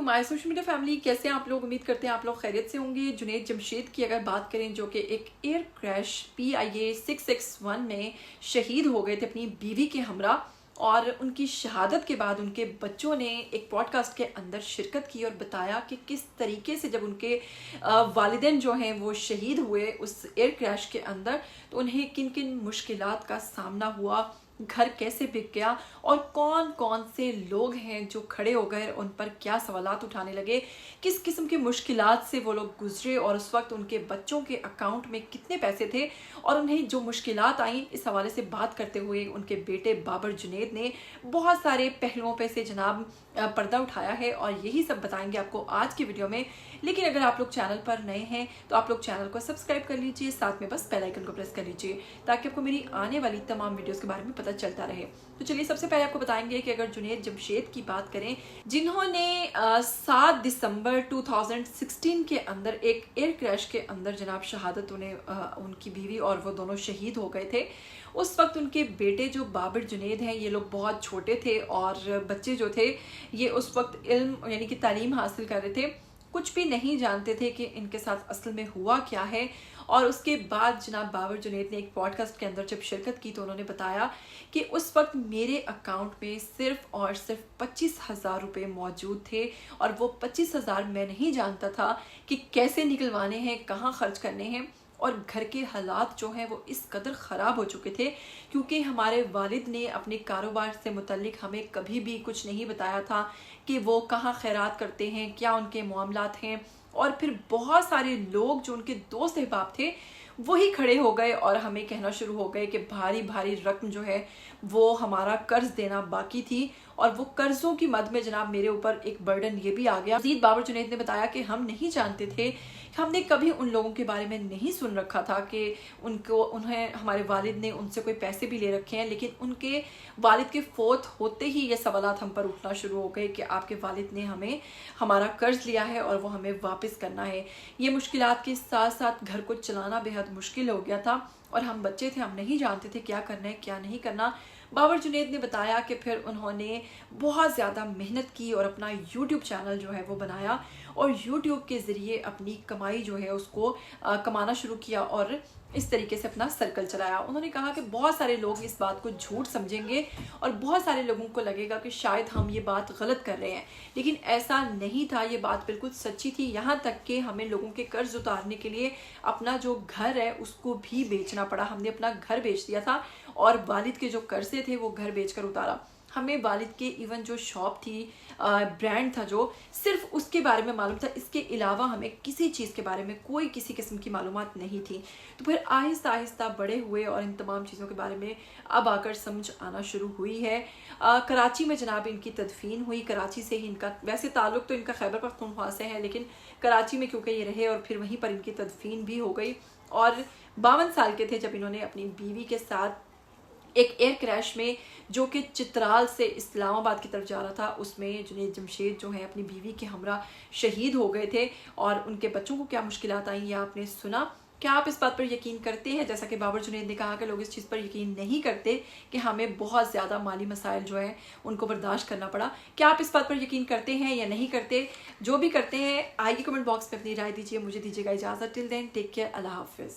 My social media family, कैसे हैं आप लोग? उम्मीद करते हैं आप लोग खैरियत से होंगे। जुनैद जमशेद की अगर बात करें, जो कि एक एयर क्रैश PIA 661 में शहीद हो गए थे अपनी बीवी के हमरा, और उनकी शहादत के बाद उनके बच्चों ने एक पॉडकास्ट के अंदर शिरकत की और बताया कि किस तरीके से जब उनके वालिदैन जो हैं वो शहीद हुए उस एयर क्रैश के अंदर, तो उन्हें किन किन मुश्किलात का सामना हुआ, घर कैसे बिक गया और कौन कौन से लोग हैं जो खड़े हो गए, उन पर क्या सवालात उठाने लगे, किस किस्म की मुश्किलात से वो लोग गुजरे और उस वक्त उनके बच्चों के अकाउंट में कितने पैसे थे और उन्हें जो मुश्किलात आई। इस हवाले से बात करते हुए उनके बेटे बाबर जुनैद ने बहुत सारे पहलुओं पे से जनाब पर्दा उठाया है और यही सब बताएंगे आपको आज की वीडियो में। लेकिन अगर आप लोग चैनल पर नए हैं तो आप लोग चैनल को सब्सक्राइब कर लीजिए, साथ में बस बेल आइकन को प्रेस कर लीजिए ताकि आपको मेरी आने वाली तमाम वीडियोस के बारे में पता चलता रहे। तो चलिए सबसे पहले आपको बताएंगे कि अगर जुनैद जमशेद की बात करें, जिन्होंने 7 दिसंबर 2016 के अंदर एक एयर क्रैश के अंदर जनाब शहादत उन्हें उनकी बीवी और वो दोनों शहीद हो गए थे। उस वक्त उनके बेटे जो बाबर जुनैद हैं, ये लोग बहुत छोटे थे और बच्चे जो थे ये उस वक्त इल्म यानी कि तालीम हासिल कर रहे थे, कुछ भी नहीं जानते थे कि इनके साथ असल में हुआ क्या है। और उसके बाद जनाब बाबर जुनैद ने एक पॉडकास्ट के अंदर जब शिरकत की तो उन्होंने बताया कि उस वक्त मेरे अकाउंट में सिर्फ और सिर्फ 25,000 रुपये मौजूद थे और वो 25,000 मैं नहीं जानता था कि कैसे निकलवाने हैं, कहाँ खर्च करने हैं। और घर के हालात जो हैं वो इस कदर ख़राब हो चुके थे क्योंकि हमारे वालिद ने अपने कारोबार से मुतल्लिक हमें कभी भी कुछ नहीं बताया था कि वो कहाँ खैरात करते हैं, क्या उनके मामलात हैं। और फिर बहुत सारे लोग जो उनके दोस्त अहबाब थे वही खड़े हो गए और हमें कहना शुरू हो गए कि भारी भारी रकम जो है वो हमारा कर्ज देना बाकी थी और वो कर्जों की मद में जनाब मेरे ऊपर एक बर्डन ये भी आ गया। मज़ीद बाबर जुनैद ने बताया कि हम नहीं जानते थे, हमने कभी उन लोगों के बारे में नहीं सुन रखा था कि उन्हें हमारे वालिद ने उनसे कोई पैसे भी ले रखे हैं, लेकिन उनके वालिद के फोत होते ही ये सवालात हम पर उठना शुरू हो गए कि आपके वालिद ने हमें हमारा कर्ज लिया है और वो हमें वापस करना है। ये मुश्किलात के साथ साथ घर को चलाना बेहद मुश्किल हो गया था और हम बच्चे थे, हम नहीं जानते थे क्या करना है क्या नहीं करना। बाबर जुनैद ने बताया कि फिर उन्होंने बहुत ज़्यादा मेहनत की और अपना YouTube चैनल जो है वो बनाया और YouTube के ज़रिए अपनी कमाई जो है उसको कमाना शुरू किया और इस तरीके से अपना सर्कल चलाया। उन्होंने कहा कि बहुत सारे लोग इस बात को झूठ समझेंगे और बहुत सारे लोगों को लगेगा कि शायद हम ये बात गलत कर रहे हैं, लेकिन ऐसा नहीं था, ये बात बिल्कुल सच्ची थी। यहाँ तक कि हमें लोगों के कर्ज उतारने के लिए अपना जो घर है उसको भी बेचना पड़ा। हमने अपना घर बेच दिया था और वालिद के जो कर्जे थे वो घर बेचकर उतारा। हमें वालिद के इवन जो शॉप थी, ब्रांड था जो, सिर्फ उसके बारे में मालूम था, इसके अलावा हमें किसी चीज़ के बारे में कोई किसी किस्म की मालूमात नहीं थी। तो फिर आहिस्ता आहिस्ता बड़े हुए और इन तमाम चीज़ों के बारे में अब आकर समझ आना शुरू हुई है। कराची में जनाब इनकी तदफीन हुई। कराची से ही इनका वैसे ताल्लुक़ तो इनका खैबर पख्तूनख्वा से है, लेकिन कराची में क्योंकि ये रहे और फिर वहीं पर इनकी तदफीन भी हो गई। और 52 साल के थे जब इन्होंने अपनी बीवी के साथ एक एयर क्रैश में, जो कि चित्राल से इस्लामाबाद की तरफ जा रहा था, उसमें जुनैद जमशेद जो है अपनी बीवी के हमरा शहीद हो गए थे। और उनके बच्चों को क्या मुश्किलात आई ये आपने सुना। क्या आप इस बात पर यकीन करते हैं, जैसा कि बाबर जुनैद ने कहा कि लोग इस चीज़ पर यकीन नहीं करते कि हमें बहुत ज़्यादा माली मसाइल जो है उनको बर्दाश्त करना पड़ा। क्या आप इस बात पर यकीन करते हैं या नहीं करते? जो भी करते हैं आइए कमेंट बॉक्स में अपनी राय दीजिए। मुझे दीजिएगा इजाज़त। टिल देन टेक केयर, अल्लाह हाफिज़।